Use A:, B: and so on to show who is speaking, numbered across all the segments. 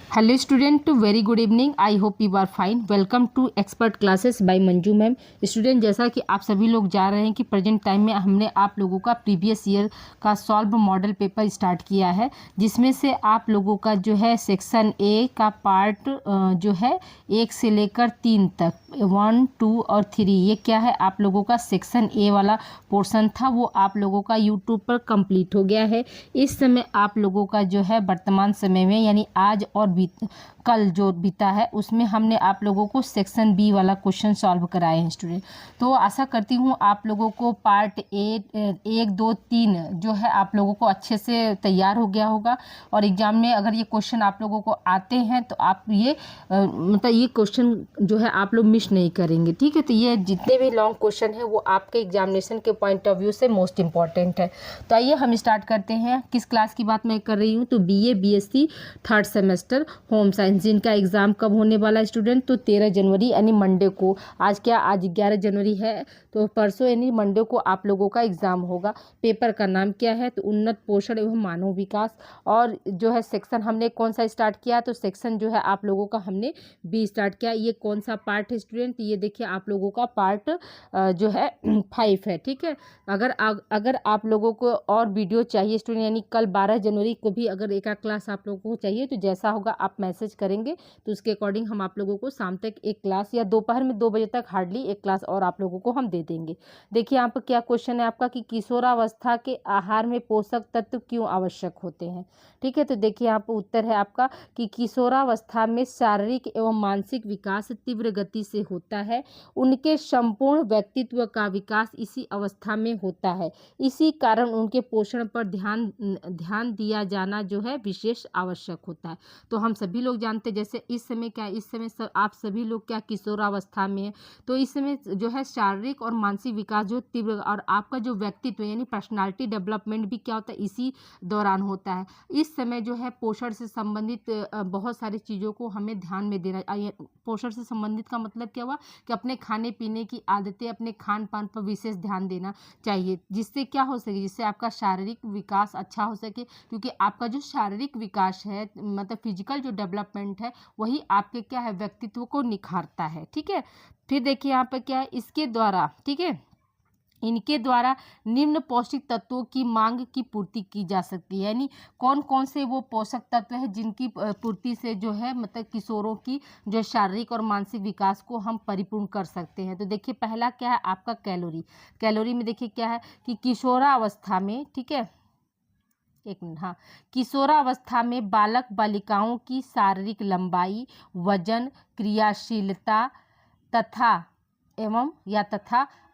A: Hello student, very good evening. I hope you are fine. Welcome to expert classes by Manju ma'am. Student, जैसा कि आप सभी लोग जा रहे हैं कि प्रेजेंट टाइम में हमने आप लोगों का प्रीवियस ईयर का सॉल्व मॉडल पेपर स्टार्ट किया है, जिसमें से आप लोगों का जो है सेक्शन ए का पार्ट जो है 1 से लेकर 3 तक 1, 2 और 3, ये क्या है आप लोगों का सेक्शन ए वाला पोर्शन था, वो आप लोगों का यूट्यूब पर कंप्लीट हो गया है। इस समय आप लोगों का जो है वर्तमान समय में यानी आज और कल जो बीता है उसमें हमने आप लोगों को सेक्शन बी वाला क्वेश्चन सॉल्व कराए हैं स्टूडेंट। तो आशा करती हूँ आप लोगों को पार्ट ए 1, 2, 3 जो है आप लोगों को अच्छे से तैयार हो गया होगा, और एग्जाम में अगर ये क्वेश्चन आप लोगों को आते हैं तो आप ये मतलब ये क्वेश्चन जो है आप लोग मिस नहीं करेंगे। ठीक है, तो ये जितने भी लॉन्ग क्वेश्चन है वो आपके एग्जामिनेशन के पॉइंट ऑफ व्यू से मोस्ट इंपॉर्टेंट है। तो आइए हम स्टार्ट करते हैं। किस क्लास की बात मैं कर रही हूँ, तो BA BSc 3rd semester home science, जिनका एग्ज़ाम कब होने वाला है स्टूडेंट, तो 13 जनवरी यानी मंडे को। आज क्या, आज 11 जनवरी है, तो परसों यानी मंडे को आप लोगों का एग्ज़ाम होगा। पेपर का नाम क्या है, तो उन्नत पोषण एवं मानव विकास। और जो है सेक्शन हमने कौन सा स्टार्ट किया, तो सेक्शन जो है आप लोगों का हमने बी स्टार्ट किया। ये कौन सा पार्ट है स्टूडेंट, ये देखिए आप लोगों का पार्ट जो है 5 है। ठीक है, अगर आप लोगों को और वीडियो चाहिए स्टूडेंट, यानी कल 12 जनवरी को भी अगर एक क्लास आप लोगों को चाहिए, तो जैसा होगा आप मैसेज करेंगे तो उसके अकॉर्डिंग हम आप लोगों को शाम तक एक क्लास या दोपहर में 2 बजे तक हार्डली एक क्लास और आप लोगों को हम दे देंगे। देखिए यहाँ पर क्या क्वेश्चन है आपका कि किशोरावस्था के आहार में पोषक तत्व क्यों आवश्यक होते हैं। ठीक है, तो देखिए यहाँ पर उत्तर है आपका कि किशोरावस्था में शारीरिक एवं मानसिक विकास तीव्र गति से होता है। उनके संपूर्ण व्यक्तित्व का विकास इसी अवस्था में होता है। इसी कारण उनके पोषण पर ध्यान दिया जाना जो है विशेष आवश्यक होता है। तो हम सभी लोग जानते हैं, जैसे इस समय क्या, इस समय आप सभी लोग क्या किशोरावस्था में है, तो इस समय जो है शारीरिक और मानसिक विकास जो तीव्र, और आपका जो व्यक्तित्व यानी पर्सनालिटी डेवलपमेंट भी क्या होता है इसी दौरान होता है। इस समय जो है पोषण से संबंधित बहुत सारी चीज़ों को हमें ध्यान में देना। पोषण से संबंधित का मतलब क्या हुआ कि अपने खाने पीने की आदतें, अपने खान पान पर विशेष ध्यान देना चाहिए, जिससे क्या हो सके, जिससे आपका शारीरिक विकास अच्छा हो सके। क्योंकि आपका जो शारीरिक विकास है, मतलब फिजिकल जो डेवलपमेंट है, वही आपके क्या है व्यक्तित्व को निखारता है। ठीक है, फिर देखिए यहाँ पर क्या है, इसके द्वारा, ठीक है, इनके द्वारा निम्न पौष्टिक तत्वों की मांग की पूर्ति की जा सकती है। यानी कौन कौन से वो पोषक तत्व है जिनकी पूर्ति से जो है मतलब किशोरों की जो शारीरिक और मानसिक विकास को हम परिपूर्ण कर सकते हैं। तो देखिए पहला क्या है आपका कैलोरी। कैलोरी में देखिए क्या है कि किशोरावस्था में, ठीक है, एक मिनट, हाँ, किशोरावस्था में बालक बालिकाओं की शारीरिक लंबाई, वजन, क्रियाशीलता तथा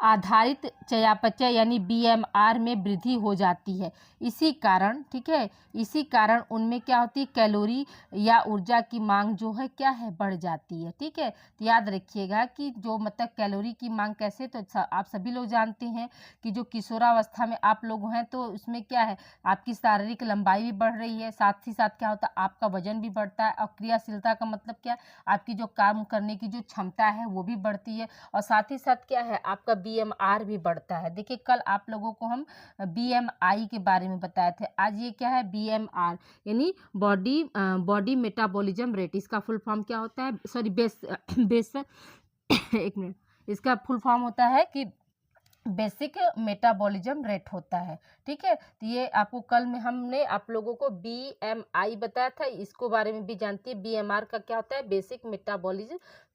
A: आधारित चयापचय यानी BMR में वृद्धि हो जाती है। इसी कारण, ठीक है, इसी कारण उनमें क्या होती है, कैलोरी या ऊर्जा की मांग जो है क्या है बढ़ जाती है। ठीक है, तो याद रखिएगा कि जो मतलब कैलोरी की मांग कैसे, तो आप सभी लोग जानते हैं कि जो किशोरावस्था में आप लोग हैं तो उसमें क्या है आपकी शारीरिक लंबाई भी बढ़ रही है, साथ ही साथ क्या होता है आपका वजन भी बढ़ता है, और क्रियाशीलता का मतलब क्या है आपकी जो काम करने की जो क्षमता है वो भी बढ़ती है, और साथ ही साथ क्या है आपका BMR भी बढ़ता है। देखिए कल आप लोगों को हम BMI के बारे में बताए थे, आज ये क्या है BMR यानी बॉडी मेटाबॉलिज्म रेट। इसका फुल फॉर्म क्या होता है, सॉरी बेस एक मिनट, इसका फुल फॉर्म होता है कि बेसिक मेटाबॉलिज्म रेट होता है। ठीक है, तो ये आपको कल में हमने आप लोगों को BMI बताया था, इसको बारे में भी जानती है। BMR का क्या होता है, बेसिक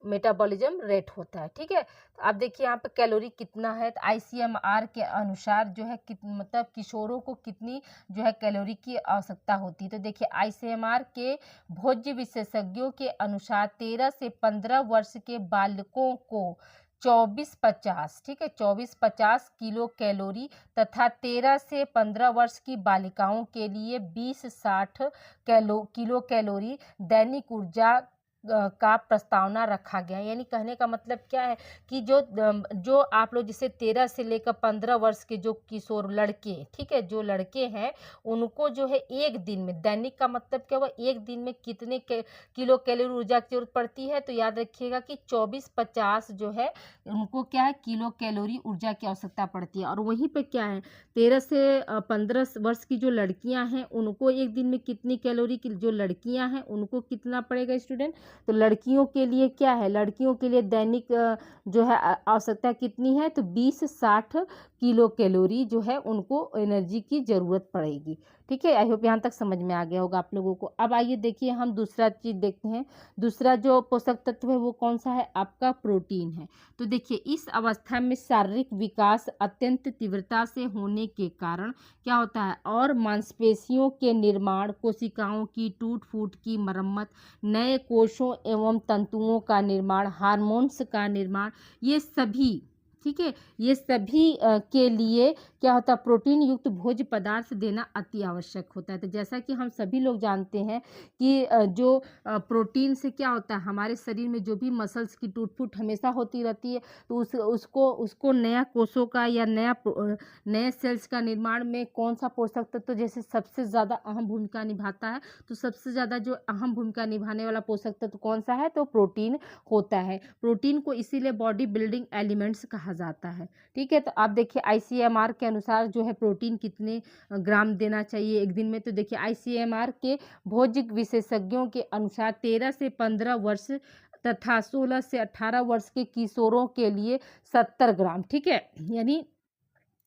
A: मेटाबॉलिज्म रेट होता है। ठीक है, तो आप देखिए यहाँ पे कैलोरी कितना है, तो ICMR के अनुसार जो है मतलब किशोरों को कितनी जो है कैलोरी की आवश्यकता होती है। तो देखिए ICMR के भोज्य विशेषज्ञों के अनुसार 13 से 15 वर्ष के बालकों को 2450, ठीक है, 2450 किलो कैलोरी तथा 13 से 15 वर्ष की बालिकाओं के लिए 2060 किलो कैलोरी दैनिक ऊर्जा का प्रस्तावना रखा गया है। यानी कहने का मतलब क्या है कि जो आप लोग जैसे 13 से लेकर 15 वर्ष के जो किशोर लड़के, ठीक है, जो लड़के हैं उनको जो है एक दिन में, दैनिक का मतलब क्या हुआ, एक दिन में कितने किलो कैलोरी ऊर्जा की जरूरत पड़ती है, तो याद रखिएगा कि 24-50 जो है उनको क्या है, किलो कैलोरी ऊर्जा की आवश्यकता पड़ती है। और वहीं पे क्या है, 13 से 15 वर्ष की जो लड़कियां हैं उनको एक दिन में कितनी कैलोरी की, जो लड़कियां हैं उनको कितना पड़ेगा स्टूडेंट, तो लड़कियों के लिए क्या है, लड़कियों के लिए दैनिक जो है आवश्यकता कितनी है, तो 20-60 किलो कैलोरी जो है उनको एनर्जी की ज़रूरत पड़ेगी। ठीक है, आई होप यहाँ तक समझ में आ गया होगा आप लोगों को। अब आइए देखिए हम दूसरा चीज़ देखते हैं। दूसरा जो पोषक तत्व है वो कौन सा है, आपका प्रोटीन है। तो देखिए इस अवस्था में शारीरिक विकास अत्यंत तीव्रता से होने के कारण क्या होता है, और मांसपेशियों के निर्माण, कोशिकाओं की टूट फूट की मरम्मत, नए कोषों एवं तंतुओं का निर्माण, हार्मोन्स का निर्माण, ये सभी, ठीक है, ये सभी के लिए क्या होता है, प्रोटीन युक्त भोज्य पदार्थ देना अति आवश्यक होता है। तो जैसा कि हम सभी लोग जानते हैं कि जो प्रोटीन से क्या होता है, हमारे शरीर में जो भी मसल्स की टूट फूट हमेशा होती रहती है, तो उसको नया कोषों का या नए सेल्स का निर्माण में कौन सा पोषक तत्व जैसे सबसे ज़्यादा अहम भूमिका निभाता है, तो सबसे ज़्यादा जो अहम भूमिका निभाने वाला पोषक तत्व कौन सा है, तो प्रोटीन होता है। प्रोटीन को इसीलिए बॉडी बिल्डिंग एलिमेंट्स कहा जाता है। ठीक है, तो आप देखिए ICMR के अनुसार जो है प्रोटीन कितने ग्राम देना चाहिए एक दिन में, तो देखिए ICMR के भोज्य विशेषज्ञों के अनुसार 13 से 15 वर्ष तथा 16 से 18 वर्ष के किशोरों के लिए 70 ग्राम, ठीक है, यानी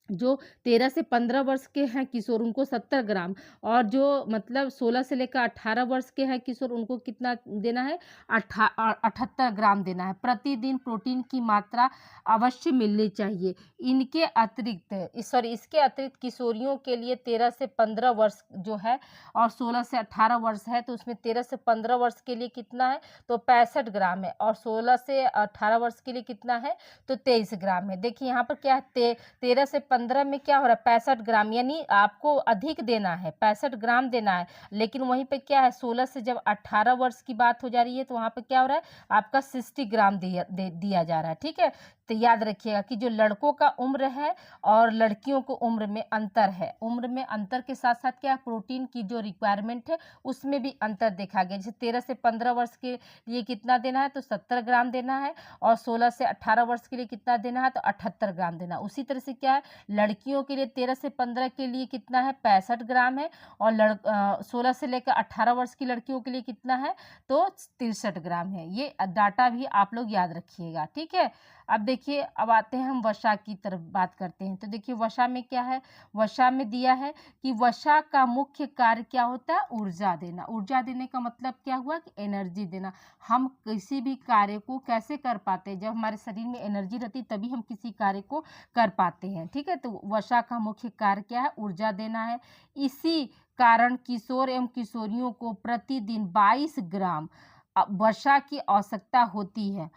A: जो 13 से 15 वर्ष के हैं किशोर उनको 70 ग्राम, और जो मतलब 16 से लेकर 18 वर्ष के हैं किशोर उनको कितना देना है, 78 ग्राम देना है। प्रतिदिन प्रोटीन की मात्रा अवश्य मिलनी चाहिए। इसके अतिरिक्त किशोरियों के लिए 13 से 15 वर्ष जो है और 16 से 18 वर्ष है, तो उसमें 13 से 15 वर्ष के लिए कितना है, तो 65 ग्राम है, और 16 से 18 वर्ष के लिए कितना है, तो 23 ग्राम है। देखिए यहाँ पर क्या है, 13 से 15 में क्या हो रहा है, 65 ग्राम, यानी आपको अधिक देना है, 65 ग्राम देना है। लेकिन वहीं पे क्या है, 16 से जब 18 वर्ष की बात हो जा रही है तो वहाँ पे क्या हो रहा है, आपका 60 ग्राम दिया जा रहा है। ठीक है, तो याद रखिएगा कि जो लड़कों का उम्र है और लड़कियों को उम्र में अंतर है, उम्र में अंतर के साथ साथ क्या, प्रोटीन की जो रिक्वायरमेंट है उसमें भी अंतर देखा गया। जैसे 13 से 15 वर्ष के लिए कितना देना है, तो 70 ग्राम देना है, और 16 से 18 वर्ष के लिए कितना देना है, तो 78 ग्राम देना। उसी तरह से क्या है, लड़कियों के लिए 13 से 15 के लिए कितना है, 65 ग्राम है, और 16 से लेकर 18 वर्ष की लड़कियों के लिए कितना है, तो 63 ग्राम है। ये डाटा भी आप लोग याद रखिएगा। ठीक है, अब देखिए, अब आते हैं हम वसा की तरफ बात करते हैं। तो देखिए वसा में क्या है, वसा में दिया है कि वसा का मुख्य कार्य क्या होता है, ऊर्जा देना। ऊर्जा देने का मतलब क्या हुआ कि एनर्जी देना। हम किसी भी कार्य को कैसे कर पाते हैं, जब हमारे शरीर में एनर्जी रहती तभी हम किसी कार्य को कर पाते हैं। ठीक है, तो वसा का मुख्य कार्य क्या है, ऊर्जा देना है। इसी कारण किशोर एवं किशोरियों को प्रतिदिन 22 ग्राम वसा की आवश्यकता होती है।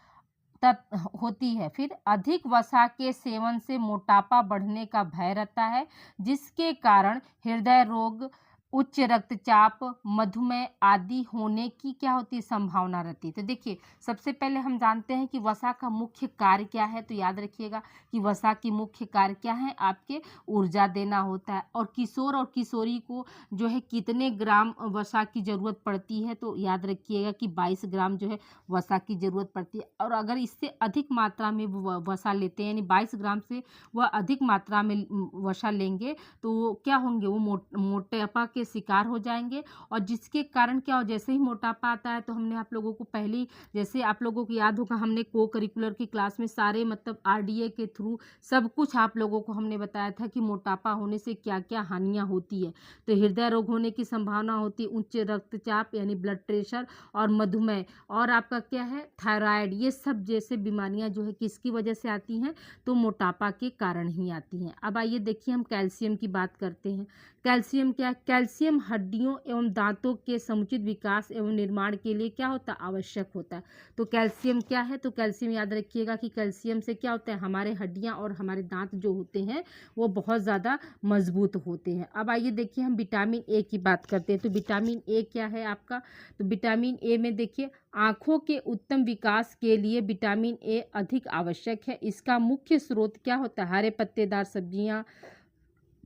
A: फिर अधिक वसा के सेवन से मोटापा बढ़ने का भय रहता है, जिसके कारण हृदय रोग, उच्च रक्तचाप, मधुमेह आदि होने की क्या होती है, संभावना रहती है। तो देखिए सबसे पहले हम जानते हैं कि वसा का मुख्य कार्य क्या है। तो याद रखिएगा कि वसा की मुख्य कार्य क्या है, आपके ऊर्जा देना होता है। और किशोर और किशोरी को जो है कितने ग्राम वसा की ज़रूरत पड़ती है, तो याद रखिएगा कि 22 ग्राम जो है वसा की ज़रूरत पड़ती है। और अगर इससे अधिक मात्रा में वसा लेते हैं, यानी 22 ग्राम से वह अधिक मात्रा में वसा लेंगे, तो क्या होंगे, वो मोटापा के शिकार हो जाएंगे। और जिसके कारण क्या हो, जैसे ही मोटापा आता है, तो हमने आप लोगों को पहले, जैसे आप लोगों को याद होगा, हमने को करिकुलर की क्लास में सारे मतलब RDA के थ्रू सब कुछ आप लोगों को हमने बताया था कि मोटापा होने से क्या क्या हानियां होती है। तो हृदय रोग होने की संभावना होती है, उच्च रक्तचाप यानी ब्लड प्रेशर, और मधुमेह, और आपका क्या है, थायराइड। ये सब जैसे बीमारियां जो है किसकी वजह से आती हैं, तो मोटापा के कारण ही आती हैं। अब आइए देखिए हम कैल्शियम की बात करते हैं। कैल्शियम क्या है, कैल्शियम हड्डियों एवं दांतों के समुचित विकास एवं निर्माण के लिए क्या होता है, आवश्यक होता है। तो कैल्शियम क्या है, तो कैल्शियम याद रखिएगा कि कैल्शियम से क्या होता है, हमारे हड्डियां और हमारे दांत जो होते हैं वो बहुत ज़्यादा मजबूत होते हैं। अब आइए देखिए हम विटामिन ए की बात करते हैं। तो विटामिन ए क्या है आपका, तो विटामिन ए में देखिए आँखों के उत्तम विकास के लिए विटामिन ए अधिक आवश्यक है। इसका मुख्य स्रोत क्या होता है, हरे पत्तेदार सब्जियाँ,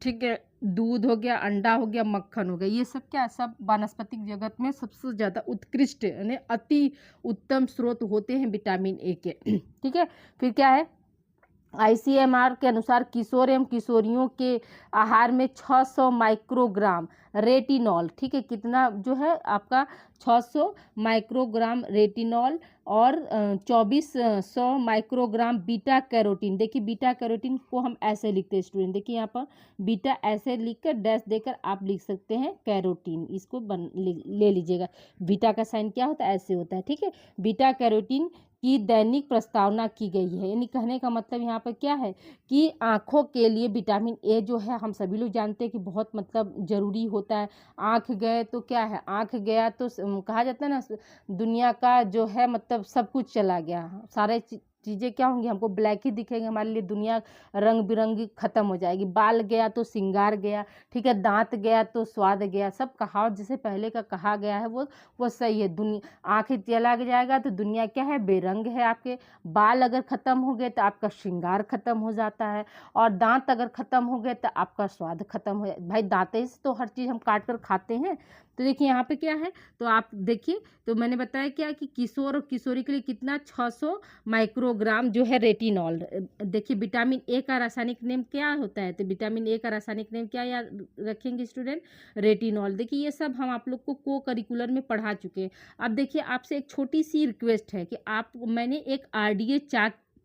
A: ठीक है, दूध हो गया, अंडा हो गया, मक्खन हो गया, ये सब क्या है, सब वानस्पतिक जगत में सबसे ज़्यादा उत्कृष्ट यानी अति उत्तम स्रोत होते हैं विटामिन ए के। ठीक है, फिर क्या है, आईसीएमआर के अनुसार किशोर एवं किशोरियों के आहार में 600 माइक्रोग्राम रेटिनॉल, ठीक है, कितना जो है आपका 600 माइक्रोग्राम रेटिनॉल और 2400 माइक्रोग्राम बीटा कैरोटीन। देखिए बीटा कैरोटीन को हम ऐसे लिखते हैं स्टूडेंट, देखिए यहाँ पर बीटा ऐसे लिखकर डैश देकर आप लिख सकते हैं कैरोटीन, इसको ले लीजिएगा। बीटा का साइन क्या होता है, ऐसे होता है। ठीक है, बीटा कैरोटीन की दैनिक प्रस्तावना की गई है, यानी कहने का मतलब यहाँ पर क्या है कि आँखों के लिए विटामिन ए जो है हम सभी लोग जानते हैं कि बहुत मतलब ज़रूरी होता है। आँख गए तो क्या है, आँख गया तो कहा जाता है ना दुनिया का जो है मतलब सब कुछ चला गया, सारे चीज़ें क्या होंगी, हमको ब्लैक ही दिखेंगे, हमारे लिए दुनिया रंग बिरंगी ख़त्म हो जाएगी। बाल गया तो श्रृंगार गया, ठीक है, दांत गया तो स्वाद गया, सब कहावत जैसे पहले का कहा गया है वो सही है। दुनिया आँखें चला जाएगा तो दुनिया क्या है, बेरंग है। आपके बाल अगर ख़त्म हो गए तो आपका श्रृंगार ख़त्म हो जाता है, और दांत अगर ख़त्म हो गए तो आपका स्वाद ख़त्म हो जाए। भाई दांते से तो हर चीज़ हम काट कर खाते हैं। तो देखिए यहाँ पे क्या है, तो आप देखिए, तो मैंने बताया क्या कि किशोर और किशोरी के लिए कितना 600 माइक्रोग्राम जो है रेटिनॉल। देखिए विटामिन ए का रासायनिक नेम क्या होता है, तो विटामिन ए का रासायनिक नेम क्या याद रखेंगे स्टूडेंट, रेटिनॉल। देखिए ये सब हम आप लोग को करिकुलर में पढ़ा चुके हैं। अब देखिए आपसे एक छोटी सी रिक्वेस्ट है कि मैंने एक आरडीए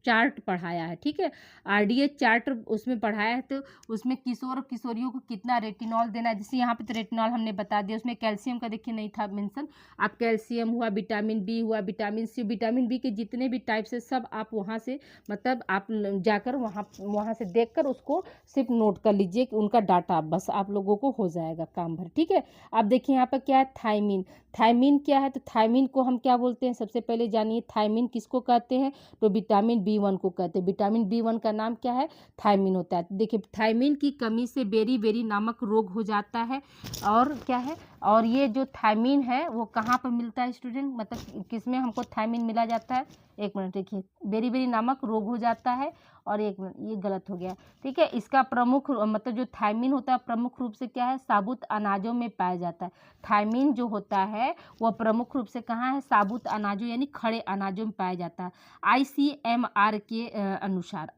A: चार्ट पढ़ाया है, ठीक है, आरडीए चार्ट उसमें पढ़ाया है, तो उसमें किशोर और किशोरियों को कितना रेटिनॉल देना है। जैसे यहाँ पे तो रेटिनॉल हमने बता दिया, उसमें कैल्शियम का देखिए नहीं था मेंशन। आप कैल्शियम हुआ, विटामिन बी हुआ, विटामिन सी, विटामिन बी के जितने भी टाइप्स है सब आप वहाँ से मतलब आप जाकर वहाँ से देख कर उसको सिर्फ नोट कर लीजिए कि उनका डाटा, बस आप लोगों को हो जाएगा काम भर। ठीक है, आप देखिए यहाँ पर क्या है, थायमीन। थायमीन क्या है, तो थायमीन को हम क्या बोलते हैं, सबसे पहले जानिए थायमीन किसको कहते हैं, तो विटामिन B1 को कहते हैं। विटामिन B1 का नाम क्या है, थायमीन होता है। देखिए थायमीन की कमी से बेरी नामक रोग हो जाता है, और क्या है, और ये जो थायमीन है वो कहाँ पर मिलता है स्टूडेंट, मतलब किसमें हमको थायमीन मिला जाता है, एक मिनट देखिए, बेरी नामक रोग हो जाता है, और एक मिनट ये गलत हो गया, ठीक है। इसका प्रमुख मतलब जो थायमीन होता है प्रमुख रूप से क्या है, साबुत अनाजों में पाया जाता है। थायमीन जो होता है वह प्रमुख रूप से कहाँ है, साबुत अनाजों यानी खड़े अनाजों में पाया जाता है। आईसीएमआर के अनुसार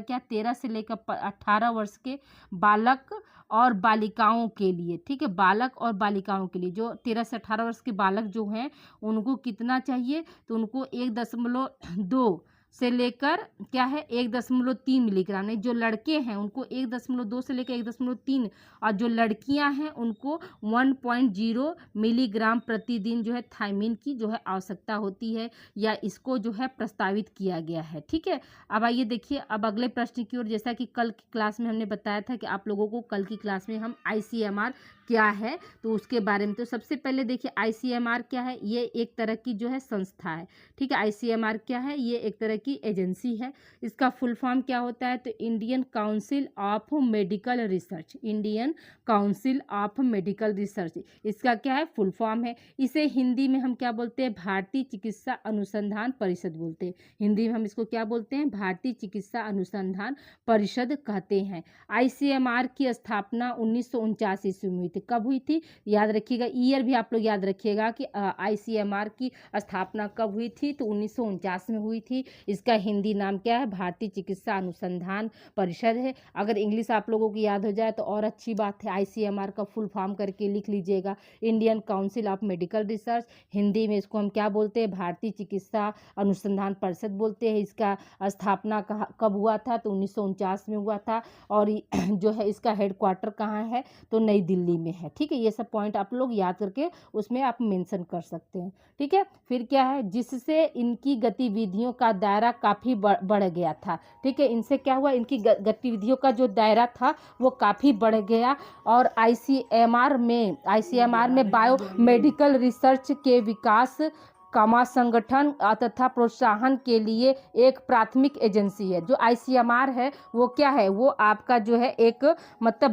A: क्या, 13 से लेकर 18 वर्ष के बालक और बालिकाओं के लिए, ठीक है, बालक और बालिकाओं के लिए जो 13 से 18 वर्ष के बालक जो हैं उनको कितना चाहिए, तो उनको 1.2 से लेकर क्या है 1.3 मिलीग्राम, नहीं जो लड़के हैं उनको 1.2 से लेकर 1.3, और जो लड़कियां हैं उनको 1.0 मिलीग्राम प्रतिदिन जो है थायमीन की जो है आवश्यकता होती है, या इसको जो है प्रस्तावित किया गया है। ठीक है, अब आइए देखिए अब अगले प्रश्न की ओर। जैसा कि कल की क्लास में हमने बताया था कि आप लोगों को कल की क्लास में हम आईसीएमआर क्या है तो उसके बारे में, तो सबसे पहले देखिए आईसीएमआर क्या है, ये एक तरह की जो है संस्था है। ठीक है, आईसीएमआर क्या है, ये एक तरह की एजेंसी है। इसका फुल फॉर्म क्या होता है, तो Indian council of medical research, Indian council of medical research इसका क्या है, फुल फॉर्म है। इसे हिंदी में हम क्या बोलते हैं, भारतीय चिकित्सा अनुसंधान परिषद बोलते हैं। हिंदी में हम इसको क्या बोलते हैं, भारतीय चिकित्सा अनुसंधान परिषद कहते हैं। आईसीएमआर की स्थापना 1949 ईस्वी में हुई थी। कब हुई थी, याद रखिएगा, ईयर भी आप लोग याद रखिएगा कि आईसीएमआर की स्थापना कब हुई थी, तो 1949 में हुई थी। इसका हिंदी नाम क्या है, भारतीय चिकित्सा अनुसंधान परिषद है। अगर इंग्लिश आप लोगों को याद हो जाए तो और अच्छी बात है, आईसीएमआर का फुल फॉर्म करके लिख लीजिएगा, Indian council of medical research. Hindi में इसको हम क्या बोलते हैं, भारतीय चिकित्सा अनुसंधान परिषद बोलते हैं। इसका स्थापना कब हुआ था, तो 1949 में हुआ था, और जो है इसका हेडक्वार्टर कहाँ है, तो नई दिल्ली में में है। ठीक है, ये सब पॉइंट आप लोग याद करके उसमें आप मेंशन कर सकते हैं। ठीक है, फिर क्या है, जिससे इनकी गतिविधियों का दायरा काफ़ी बढ़ गया था। ठीक है, इनसे क्या हुआ, इनकी गतिविधियों का जो दायरा था वो काफ़ी बढ़ गया और आईसीएमआर में बायोमेडिकल रिसर्च के विकास संगठन तथा प्रोत्साहन के लिए एक प्राथमिक एजेंसी है। जो आईसीएमआर है वो क्या है, वो आपका जो है एक मतलब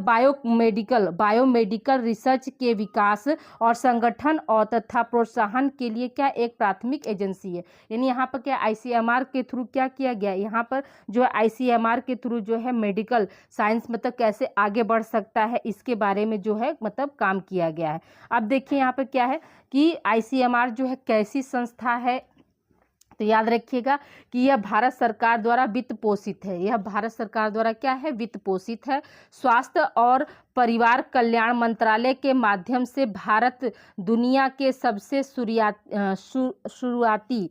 A: बायोमेडिकल रिसर्च के विकास और संगठन और तथा प्रोत्साहन के लिए क्या एक प्राथमिक एजेंसी है। यानी यहाँ पर क्या आईसीएमआर के थ्रू क्या किया गया, यहाँ पर जो आईसीएमआर के थ्रू जो है मेडिकल साइंस मतलब कैसे आगे बढ़ सकता है इसके बारे में जो है मतलब काम किया गया है। अब देखिए यहाँ पर क्या है कि आईसीएमआर जो है कैसी संस्था है, तो याद रखिएगा कि यह भारत सरकार द्वारा वित्त पोषित है। यह भारत सरकार द्वारा क्या है, वित्त पोषित है। स्वास्थ्य और परिवार कल्याण मंत्रालय के माध्यम से भारत दुनिया के सबसे शुरुआती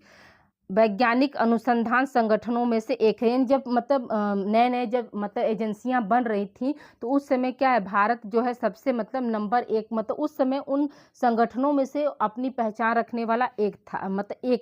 A: वैज्ञानिक अनुसंधान संगठनों में से एक है। जब मतलब नए जब मतलब एजेंसियां बन रही थी तो उस समय क्या है, भारत जो है सबसे मतलब नंबर 1 मतलब उस समय उन संगठनों में से अपनी पहचान रखने वाला एक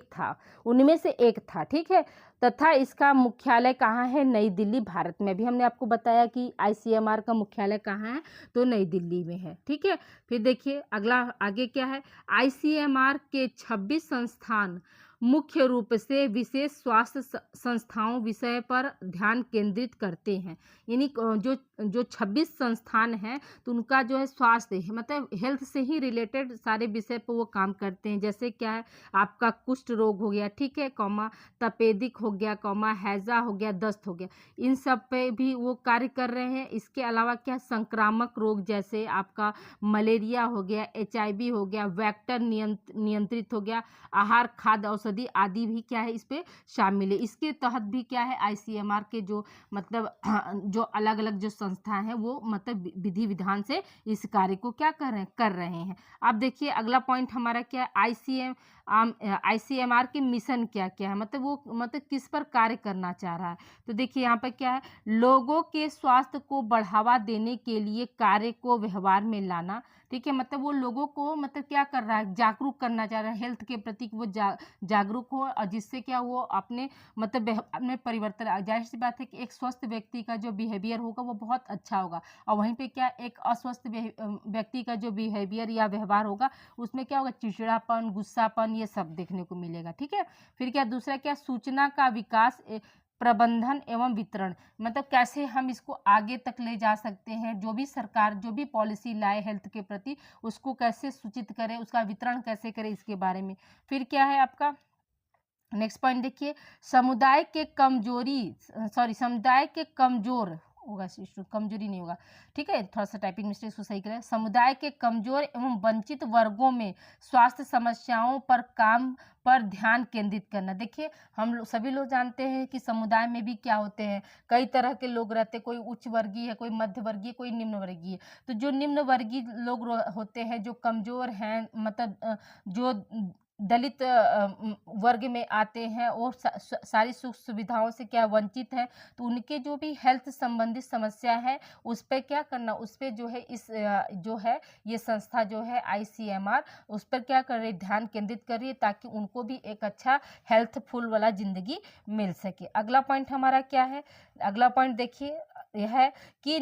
A: था, उनमें से एक था। ठीक है, तथा इसका मुख्यालय कहाँ है, नई दिल्ली, भारत में। भी हमने आपको बताया कि आईसीएमआर का मुख्यालय कहाँ है, तो नई दिल्ली में है। ठीक है, फिर देखिए अगला आगे क्या है, आईसीएमआर के 26 संस्थान मुख्य रूप से विशेष स्वास्थ्य संस्थाओं विषय पर ध्यान केंद्रित करते हैं। यानी जो 26 संस्थान हैं तो उनका जो है स्वास्थ्य है मतलब हेल्थ से ही रिलेटेड सारे विषय पर वो काम करते हैं। जैसे क्या है, आपका कुष्ठ रोग हो गया, ठीक है, तपेदिक हो गया, हैजा हो गया, दस्त हो गया, इन सब पे भी वो कार्य कर रहे हैं। इसके अलावा क्या, संक्रामक रोग जैसे आपका मलेरिया हो गया, एचआईवी हो गया, वेक्टर नियंत्रित हो गया, आहार, खाद्य, औषधि आदि भी क्या है इस पे शामिल है। इसके तहत भी क्या है, आईसीएमआर के जो मतलब जो अलग अलग जो संस्थाएं हैं वो मतलब विधि विधान से इस कार्य को क्या कर रहे हैं। अब देखिए अगला पॉइंट हमारा क्या है, आईसीएमआर के मिशन क्या क्या है, मतलब वो मतलब किस पर कार्य करना चाह रहा है। तो देखिए यहाँ पर क्या है, लोगों के स्वास्थ्य को बढ़ावा देने के लिए कार्य को व्यवहार में लाना। ठीक है, मतलब वो लोगों को मतलब क्या कर रहा है, जागरूक करना चाह रहा है हेल्थ के प्रति, वो जागरूक हो और जिससे क्या वो अपने मतलब अपने परिवर्तन, जाहिर सी बात है कि एक स्वस्थ व्यक्ति का जो बिहेवियर होगा वो बहुत अच्छा होगा और वहीं पे क्या एक अस्वस्थ व्यक्ति का जो बिहेवियर या व्यवहार होगा उसमें क्या होगा, चिड़चिड़ापन, गुस्सापन, ये सब देखने को मिलेगा। ठीक है, फिर क्या दूसरा क्या, सूचना का विकास, प्रबंधन एवं वितरण, मतलब कैसे हम इसको आगे तक ले जा सकते हैं, जो भी सरकार जो भी पॉलिसी लाए हेल्थ के प्रति उसको कैसे सूचित करें, उसका वितरण कैसे करें, इसके बारे में। फिर क्या है आपका नेक्स्ट पॉइंट देखिए, समुदाय के कमजोर होगा, कमजोरी नहीं होगा, ठीक है, थोड़ा सा टाइपिंग मिस्टेक को सही करें। समुदाय के कमजोर एवं वंचित वर्गों में स्वास्थ्य समस्याओं पर काम पर ध्यान केंद्रित करना। देखिए हम लोग सभी लोग जानते हैं कि समुदाय में भी क्या होते हैं, कई तरह के लोग रहते हैं, कोई उच्च वर्गीय है, कोई मध्य वर्गीय, कोई निम्न वर्गीय। तो जो निम्न वर्गीय लोग होते हैं, जो कमजोर हैं, मतलब जो दलित वर्ग में आते हैं और सारी सुख सुविधाओं से क्या वंचित है, तो उनके जो भी हेल्थ संबंधित समस्या है उस पर क्या करना, उस पर जो है इस जो है ये संस्था जो है आईसीएमआर उस पर क्या कर रही, ध्यान केंद्रित कर रही है ताकि उनको भी एक अच्छा हेल्थफुल वाला जिंदगी मिल सके। अगला पॉइंट हमारा क्या है, अगला पॉइंट देखिए यह है कि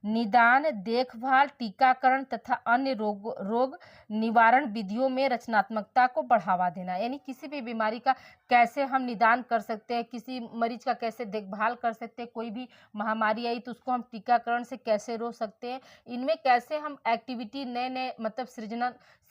A: निदान, देखभाल, टीकाकरण तथा अन्य रोग निवारण विधियों में रचनात्मकता को बढ़ावा देना। यानी किसी भी बीमारी का कैसे हम निदान कर सकते हैं, किसी मरीज का कैसे देखभाल कर सकते हैं, कोई भी महामारी आई तो उसको हम टीकाकरण से कैसे रोक सकते हैं, इनमें कैसे हम एक्टिविटी नए मतलब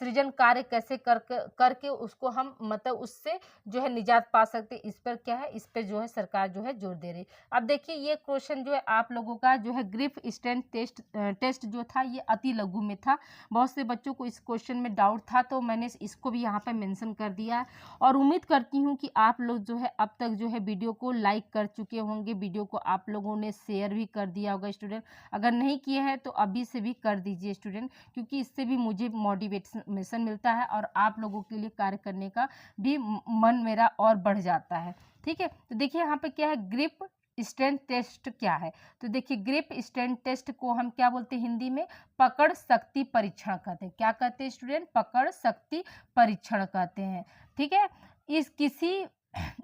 A: सृजन कार्य कैसे करके उसको हम मतलब उससे जो है निजात पा सकते, इस पर क्या है, इस पर जो है सरकार जो है जोर दे रही। अब देखिए ये क्वेश्चन जो है आप लोगों का जो है ग्रिफ स्ट्रेंथ टेस्ट जो था ये अति लघु में था। बहुत से बच्चों को इस क्वेश्चन में डाउट था तो मैंने इसको भी यहाँ पे मेंशन कर दिया और उम्मीद करती हूँ कि आप लोग जो है अब तक जो है वीडियो को लाइक कर चुके होंगे, वीडियो को आप लोगों ने शेयर भी कर दिया होगा स्टूडेंट। अगर नहीं किए हैं तो अभी से भी कर दीजिए स्टूडेंट, क्योंकि इससे भी मुझे मोटिवेशन मिलता है और आप लोगों के लिए कार्य करने का भी मन मेरा और बढ़ जाता है। ठीक है, तो देखिए यहाँ पे क्या है, ग्रिप स्ट्रेंथ टेस्ट क्या है? तो देखिए ग्रिप स्ट्रेंथ टेस्ट को हम क्या बोलते हैं हिंदी में? पकड़ शक्ति परीक्षण कहते हैं। क्या कहते हैं स्टूडेंट? पकड़ शक्ति परीक्षण कहते हैं। ठीक है, इस किसी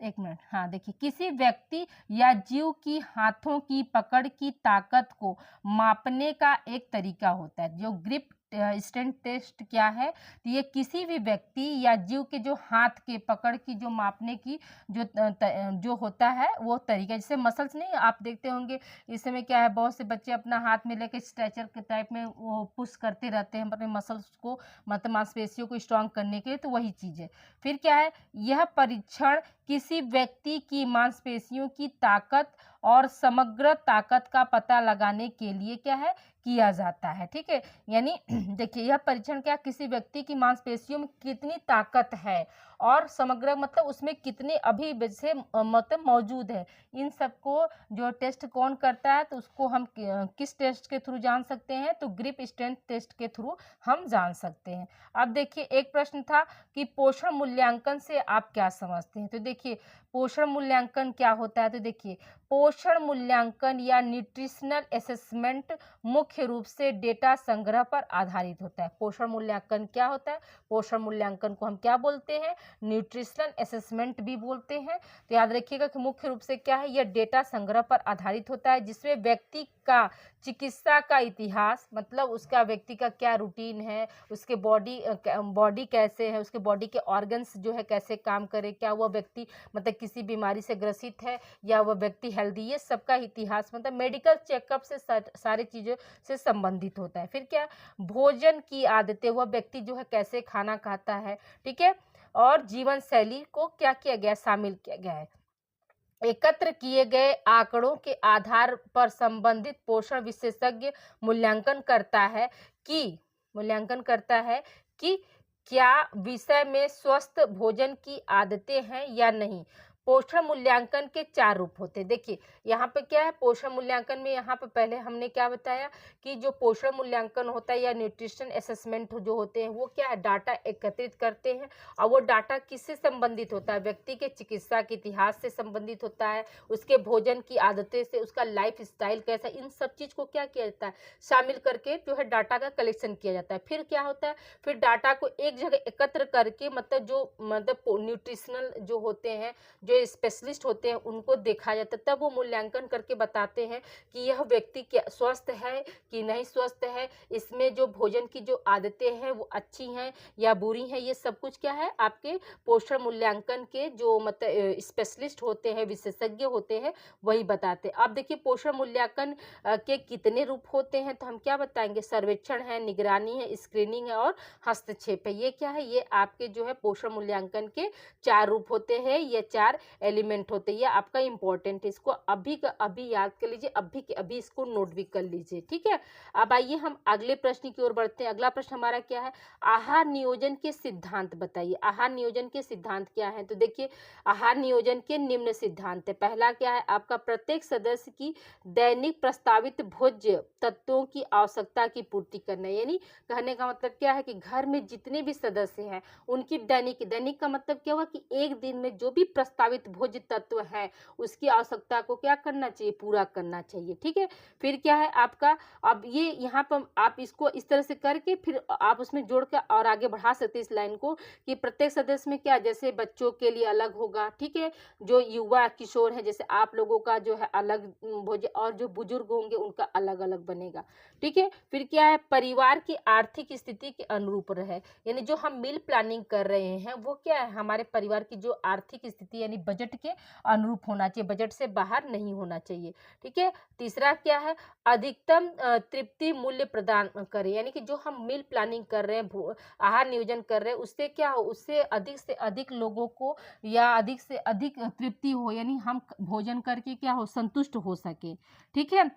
A: एक मिनट, हाँ देखिए, किसी व्यक्ति या जीव की हाथों की पकड़ की ताकत को मापने का एक तरीका होता है। जो ग्रिप स्ट्रेंथ टेस्ट क्या है? तो ये किसी भी व्यक्ति या जीव के जो हाथ के पकड़ की जो मापने की जो होता है वो तरीका। जैसे मसल्स नहीं आप देखते होंगे, इस समय क्या है, बहुत से बच्चे अपना हाथ में लेके स्ट्रेचर के टाइप में वो पुश करते रहते हैं अपने मसल्स को, मतलब मांसपेशियों को स्ट्रांग करने के लिए, तो वही चीज़ है। फिर क्या है, यह परीक्षण किसी व्यक्ति की मांसपेशियों की ताकत और समग्र ताकत का पता लगाने के लिए क्या है, किया जाता है। ठीक है, यानी देखिए यह परीक्षण क्या, किसी व्यक्ति की मांसपेशियों में कितनी ताकत है और समग्र मतलब उसमें कितने अभी वैसे मतलब मौजूद है, इन सबको जो टेस्ट कौन करता है, तो उसको हम किस टेस्ट के थ्रू जान सकते हैं? तो ग्रिप स्ट्रेंथ टेस्ट के थ्रू हम जान सकते हैं। अब देखिए एक प्रश्न था कि पोषण मूल्यांकन से आप क्या समझते हैं? तो देखिए पोषण मूल्यांकन क्या होता है? तो देखिए पोषण मूल्यांकन या न्यूट्रिशनल असेसमेंट मुख्य रूप से डेटा संग्रह पर आधारित होता है। पोषण मूल्यांकन क्या होता है? पोषण मूल्यांकन को हम क्या बोलते हैं? न्यूट्रिशनल असेसमेंट भी बोलते हैं। तो याद रखिएगा कि मुख्य रूप से क्या है, यह डेटा संग्रह पर आधारित होता है, जिसमें व्यक्ति का चिकित्सा का इतिहास, मतलब उसका व्यक्ति का क्या रूटीन है, उसके बॉडी कैसे है, उसके बॉडी के ऑर्गन्स जो है कैसे काम करे, क्या वह व्यक्ति मतलब किसी बीमारी से ग्रसित है या वह व्यक्ति हेल्दी, ये सबका इतिहास मतलब मेडिकल चेकअप से सारी चीज़ों से संबंधित होता है। फिर क्या, भोजन की आदतें, वह व्यक्ति जो है कैसे खाना खाता है, ठीक है, और जीवन शैली को क्या किया गया, शामिल किया गया है। एकत्र किए गए आंकड़ों के आधार पर संबंधित पोषण विशेषज्ञ मूल्यांकन करता है कि क्या विषय में स्वस्थ भोजन की आदतें हैं या नहीं। पोषण मूल्यांकन के 4 रूप होते हैं। देखिए यहाँ पे क्या है, पोषण मूल्यांकन में यहाँ पे पहले हमने क्या बताया कि जो पोषण मूल्यांकन होता है या न्यूट्रिशन असेसमेंट जो होते हैं, वो क्या है, डाटा एकत्रित करते हैं और वो डाटा किससे संबंधित होता है? व्यक्ति के चिकित्सा के इतिहास से संबंधित होता है, उसके भोजन की आदतें से, उसका लाइफ स्टाइल कैसा, इन सब चीज़ को क्या किया जाता है, शामिल करके जो है डाटा का कलेक्शन किया जाता है। फिर क्या होता है, फिर डाटा को एक जगह एकत्र करके मतलब न्यूट्रिशनल जो होते हैं, जो स्पेशलिस्ट होते हैं, उनको देखा जाता है, तब वो मूल्यांकन करके बताते हैं कि यह व्यक्ति क्या स्वस्थ है कि नहीं स्वस्थ है, इसमें जो भोजन की जो आदतें हैं वो अच्छी हैं या बुरी हैं। ये सब कुछ क्या है, आपके पोषण मूल्यांकन के जो मतलब स्पेशलिस्ट होते हैं, विशेषज्ञ होते हैं, वही बताते हैं। अब देखिए पोषण मूल्यांकन के कितने रूप होते हैं, तो हम क्या बताएंगे, सर्वेक्षण है, निगरानी है, स्क्रीनिंग है और हस्तक्षेप है। ये क्या है, ये आपके जो है पोषण मूल्यांकन के 4 रूप होते हैं, ये 4 एलिमेंट होते हैं। ये आपका इंपॉर्टेंट है, इसको अभी का अभी याद कर लीजिए, अभी के अभी इसको नोट भी कर लीजिए, ठीक है। अब आइए हम अगले प्रश्न की ओर बढ़ते हैं। अगला प्रश्न हमारा क्या है, आहार नियोजन के सिद्धांत बताइए। आहार नियोजन के सिद्धांत क्या है? तो देखिए आहार नियोजन के निम्न सिद्धांत है। पहला क्या है आपका, प्रत्येक सदस्य की दैनिक प्रस्तावित भोज्य तत्वों की आवश्यकता की पूर्ति करना। यानी कहने का मतलब क्या है कि घर में जितने भी सदस्य हैं उनकी दैनिक का मतलब क्या हुआ कि एक दिन में जो भी प्रस्तावित भोज्य तत्व है उसकी आवश्यकता को क्या करना चाहिए, पूरा करना चाहिए, ठीक है। फिर क्या है आपका, अब ये यहाँ पर आप इसको इस तरह से करके फिर आप उसमें जोड़ के और आगे बढ़ा सकते हैं इस लाइन को कि प्रत्येक सदस्य में क्या, जैसे बच्चों के लिए अलग होगा, ठीक है, जो युवा किशोर है जैसे आप लोगों का जो है अलग भोज्य, और जो बुजुर्ग होंगे उनका अलग अलग बनेगा, ठीक है। फिर क्या है, परिवार की आर्थिक स्थिति के अनुरूप रहे, यानी जो हम मील प्लानिंग कर रहे हैं वो क्या है, हमारे परिवार की जो आर्थिक स्थिति यानी बजट के अनुरूप होना चाहिए, बजट से बाहर नहीं होना चाहिए, ठीक है। तीसरा क्या है, अधिकतम तृप्ति मूल्य प्रदान करें, यानी कि जो हम मील प्लानिंग कर रहे हैं, आहार नियोजन कर रहे हैं, उससे क्या हो, उससे अधिक से अधिक लोगों को या अधिक से अधिक तृप्ति हो, यानी हम भोजन करके क्या हो, संतुष्ट हो सके, ठीक है।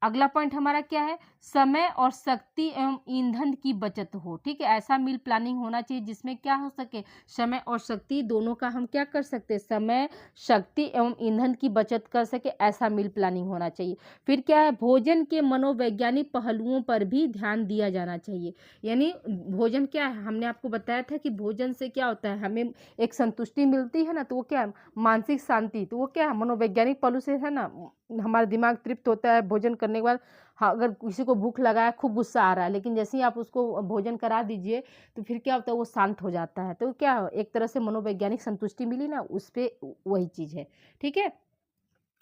A: अगला पॉइंट हमारा क्या है, समय और शक्ति एवं ईंधन की बचत हो। ठीक है, ऐसा मील प्लानिंग होना चाहिए जिसमें क्या हो सके, समय और शक्ति दोनों का हम क्या कर सकते हैं, समय शक्ति एवं ईंधन की बचत कर सके, ऐसा मील प्लानिंग होना चाहिए। फिर क्या है, भोजन के मनोवैज्ञानिक पहलुओं पर भी ध्यान दिया जाना चाहिए। यानी भोजन क्या है, हमने आपको बताया था कि भोजन से क्या होता है, हमें एक संतुष्टि मिलती है ना, तो वो क्या है, मानसिक शांति, तो वो क्या है, मनोवैज्ञानिक पहलू से है ना, हमारा दिमाग तृप्त होता है भोजन करने के बाद। हाँ, अगर किसी को भूख लगा है, खूब गुस्सा आ रहा है, लेकिन जैसे ही आप उसको भोजन करा दीजिए तो फिर क्या होता है, वो शांत हो जाता है। तो क्या एक तरह से मनोवैज्ञानिक संतुष्टि मिली ना, उस पे वही चीज़ है। ठीक है,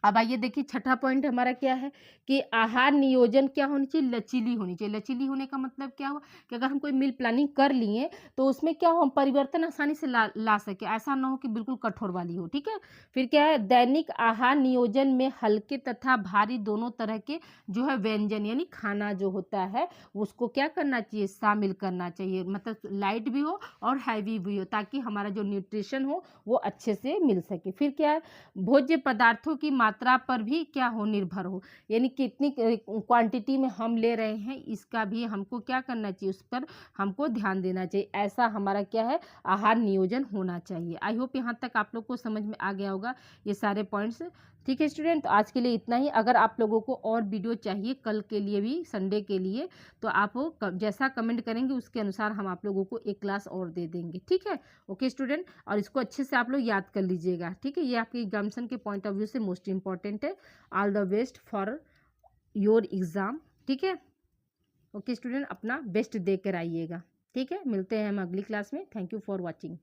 A: अब आइए देखिए छठा पॉइंट हमारा क्या है कि आहार नियोजन क्या होनी चाहिए, लचीली होनी चाहिए। लचीली होने का मतलब क्या हुआ कि अगर हम कोई मील प्लानिंग कर लिए तो उसमें क्या हो, हम परिवर्तन आसानी से ला सके, ऐसा ना हो कि बिल्कुल कठोर वाली हो। ठीक है, फिर क्या है, दैनिक आहार नियोजन में हल्के तथा भारी दोनों तरह के जो है व्यंजन यानी खाना जो होता है उसको क्या करना चाहिए, शामिल करना चाहिए। मतलब लाइट भी हो और हैवी भी हो, ताकि हमारा जो न्यूट्रिशन हो वो अच्छे से मिल सके। फिर क्या है, भोज्य पदार्थों की मात्रा पर भी क्या हो, निर्भर हो, यानी कितनी क्वांटिटी में हम ले रहे हैं इसका भी हमको क्या करना चाहिए, उस पर हमको ध्यान देना चाहिए। ऐसा हमारा क्या है, आहार नियोजन होना चाहिए। आई होप यहाँ तक आप लोग को समझ में आ गया होगा ये सारे पॉइंट्स। ठीक है स्टूडेंट, तो आज के लिए इतना ही। अगर आप लोगों को और वीडियो चाहिए कल के लिए भी, संडे के लिए, तो आप जैसा कमेंट करेंगे उसके अनुसार हम आप लोगों को एक क्लास और दे देंगे। ठीक है, ओके स्टूडेंट, और इसको अच्छे से आप लोग याद कर लीजिएगा। ठीक है, ये आपके एग्जामिनेशन के पॉइंट ऑफ व्यू से मोस्ट इंपॉर्टेंट है। All the best for your exam. ठीक है, ओके स्टूडेंट, अपना बेस्ट दे कर आइएगा। ठीक है, मिलते हैं हम अगली क्लास में। Thank you for watching.